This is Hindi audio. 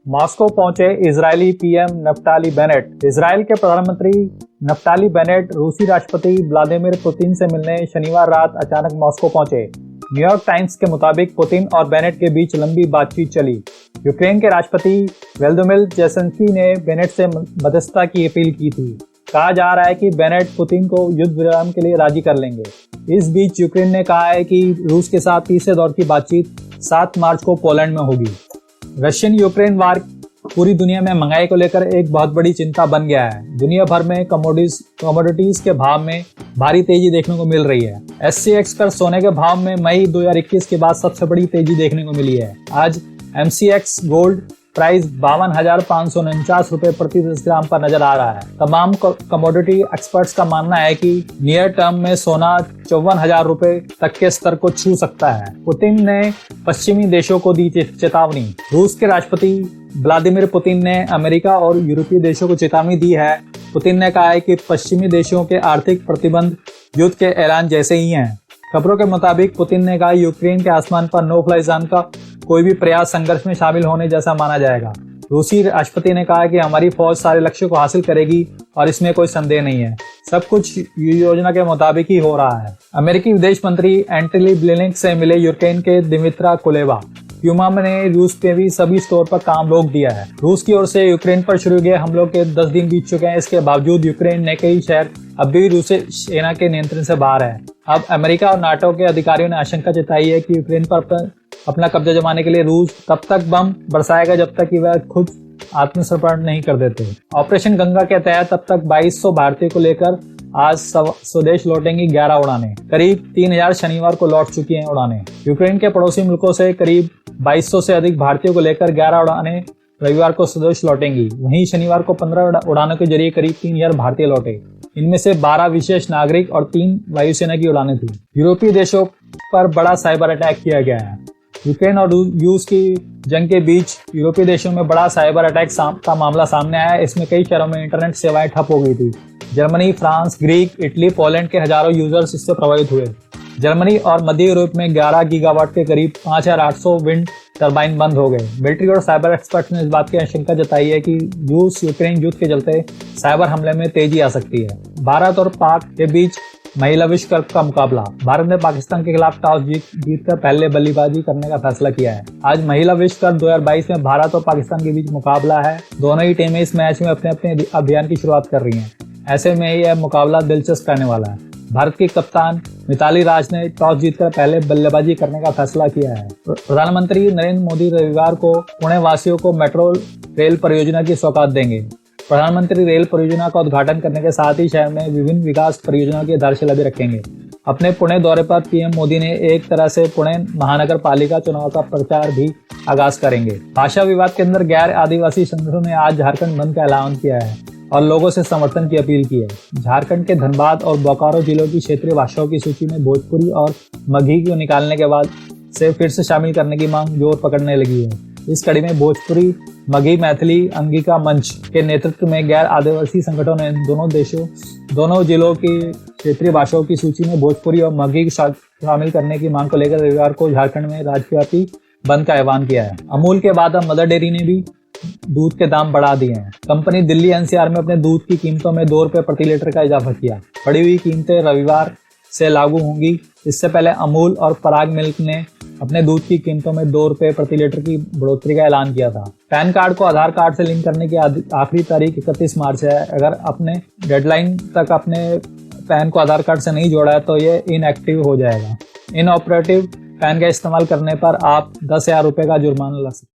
मॉस्को पहुंचे Israeli PM Naftali Bennett. Israel के प्रधानमंत्री नफ्ताली बेनेट रूसी राष्ट्रपति व्लादिमीर पुतिन से मिलने शनिवार रात अचानक मॉस्को पहुंचे। न्यूयॉर्क टाइम्स के मुताबिक पुतिन और बेनेट के बीच लंबी बातचीत चली। यूक्रेन के राष्ट्रपति वोलोदिमीर ज़ेलेंस्की ने बेनेट से मध्यस्थता की अपील की थी। कहा जा रहा है कि बेनेट पुतिन को युद्ध विराम के लिए राजी कर लेंगे। इस बीच यूक्रेन ने कहा है कि रूस के साथ तीसरे दौर की बातचीत 7 मार्च को पोलैंड में होगी। रशियन यूक्रेन वार पूरी दुनिया में महंगाई को लेकर एक बहुत बड़ी चिंता बन गया है। दुनिया भर में कमोडिटीज के भाव में भारी तेजी देखने को मिल रही है। SCX पर सोने के भाव में मई 2021 के बाद सबसे बड़ी तेजी देखने को मिली है। आज MCX गोल्ड प्राइस 52,549 रुपए प्रति 10 ग्राम पर नजर आ रहा है। तमाम कमोडिटी एक्सपर्ट्स का मानना है कि नियर टर्म में सोना 54,000 रुपए तक के स्तर को छू सकता है। पुतिन ने पश्चिमी देशों को दी चेतावनी। रूस के राष्ट्रपति व्लादिमीर पुतिन ने अमेरिका और यूरोपीय देशों को चेतावनी दी है। पुतिन ने कहा है कि पश्चिमी देशों के आर्थिक प्रतिबंध युद्ध के ऐलान जैसे ही हैं। खबरों के मुताबिक पुतिन ने कहा यूक्रेन के आसमान पर नो फ्लाई जोन का कोई भी प्रयास संघर्ष में शामिल होने जैसा माना जाएगा। रूसी राष्ट्रपति ने कहा कि हमारी फौज सारे लक्ष्यों को हासिल करेगी और इसमें कोई संदेह नहीं है। सब कुछ योजना के मुताबिक ही हो रहा है। अमेरिकी विदेश मंत्री एंटनी ब्लिंकन से मिले यूक्रेन के दिमित्रा कुलेबा। प्यूमा ने रूस पे भी सभी स्टोर पर काम रोक दिया है। रूस की ओर से यूक्रेन पर शुरू हुए हमलों के 10 दिन बीत चुके हैं। इसके बावजूद यूक्रेन ने कई शहर अब भी रूसी सेना के नियंत्रण से बाहर है। अब अमेरिका और नाटो के अधिकारियों ने आशंका जताई है कि यूक्रेन पर अपना कब्जा जमाने के लिए रूस तब तक बम बरसाएगा जब तक कि वह खुद आत्मसमर्पण नहीं कर देते। ऑपरेशन गंगा के तहत अब तक 2200 भारतीयों को लेकर आज स्वदेश लौटेंगी 11 उड़ानें। करीब 3000 शनिवार को लौट चुकी हैं उड़ानें। यूक्रेन के पड़ोसी मुल्कों से करीब 2200 से अधिक भारतीयों को लेकर 11 उड़ानें रविवार को स्वदेश लौटेंगी। वहीं शनिवार को 15 उड़ानों के जरिए करीब 3000 भारतीय लौटे। इनमें से 12 विशेष नागरिक और 3 वायुसेना की उड़ानें थी। यूरोपीय देशों पर बड़ा साइबर अटैक किया गया है। यूक्रेन और रूस की जंग के बीच यूरोपीय देशों में बड़ा साइबर अटैक का मामला सामने आया है। इसमें कई शहरों में इंटरनेट सेवाएं ठप हो गई थी। Germany, France, Greek, Italy, Poland के हजारों यूजर्स इससे प्रभावित हुए। जर्मनी और मध्य यूरोप में 11 गीगावाट के करीब 5800 विंड टर्बाइन बंद हो गए। मिलिट्री और साइबर एक्सपर्ट्स ने इस बात की आशंका जताई है कि रूस यूक्रेन युद्ध के चलते साइबर हमले में तेजी आ सकती है। भारत और पाक के बीच महिला विश्व कप का मुकाबला। भारत ने पाकिस्तान के खिलाफ टॉस जीतकर पहले बल्लेबाजी करने का फैसला किया है। आज महिला विश्व कप 2022 में भारत और पाकिस्तान के बीच मुकाबला है। दोनों ही टीमें इस मैच में अपने अपने अभियान की शुरुआत कर रही हैं। ऐसे में यह मुकाबला दिलचस्प रहने वाला है। भारत की कप्तान मिताली राज ने टॉस जीतकर पहले बल्लेबाजी करने का फैसला किया है। प्रधानमंत्री नरेंद्र मोदी रविवार को पुणे वासियों को मेट्रो रेल परियोजना की सौगात देंगे। प्रधानमंत्री रेल परियोजना का उद्घाटन करने के साथ ही शहर में विभिन्न विकास परियोजनाओं की आधारशिला भी रखेंगे। अपने पुणे दौरे पर पीएम मोदी ने एक तरह से पुणे महानगर पालिका चुनाव का प्रचार भी आगाज करेंगे। भाषा विवाद के अंदर गैर आदिवासी संगठनों ने आज झारखंड बंद का ऐलान किया है और लोगों से समर्थन की अपील की है। झारखंड के धनबाद और बोकारो जिलों की क्षेत्रीय भाषाओं की सूची में भोजपुरी और मगही को निकालने के बाद से फिर से शामिल करने की मांग जोर पकड़ने लगी है। इस कड़ी में भोजपुरी, मगही, मैथिली अंगिका मंच के नेतृत्व में गैर आदिवासी संगठनों ने दोनों जिलों की क्षेत्रीय भाषाओं की सूची में भोजपुरी और मगही को शामिल करने की मांग को लेकर रविवार को झारखंड में राज्यव्यापी बंद का ऐलान किया है। अमूल के बाद अब मदर डेयरी ने भी दूध के दाम बढ़ा दिए हैं। कंपनी दिल्ली NCR में अपने दूध की कीमतों में 2 रुपए प्रति लीटर का इजाफा किया। बढ़ी हुई कीमतें रविवार से लागू होंगी। इससे पहले अमूल और पराग मिल्क ने अपने दूध की कीमतों में 2 रुपए प्रति लीटर की बढ़ोतरी का ऐलान किया था। पैन कार्ड को आधार कार्ड से लिंक करने की आखिरी तारीख 31 मार्च है। अगर अपने डेडलाइन तक अपने पैन को आधार कार्ड से नहीं जोड़ा है तो ये इनएक्टिव हो जाएगा। इनऑपरेटिव पैन का इस्तेमाल करने पर आप 10,000 रुपए का जुर्माना लग सकते हैं।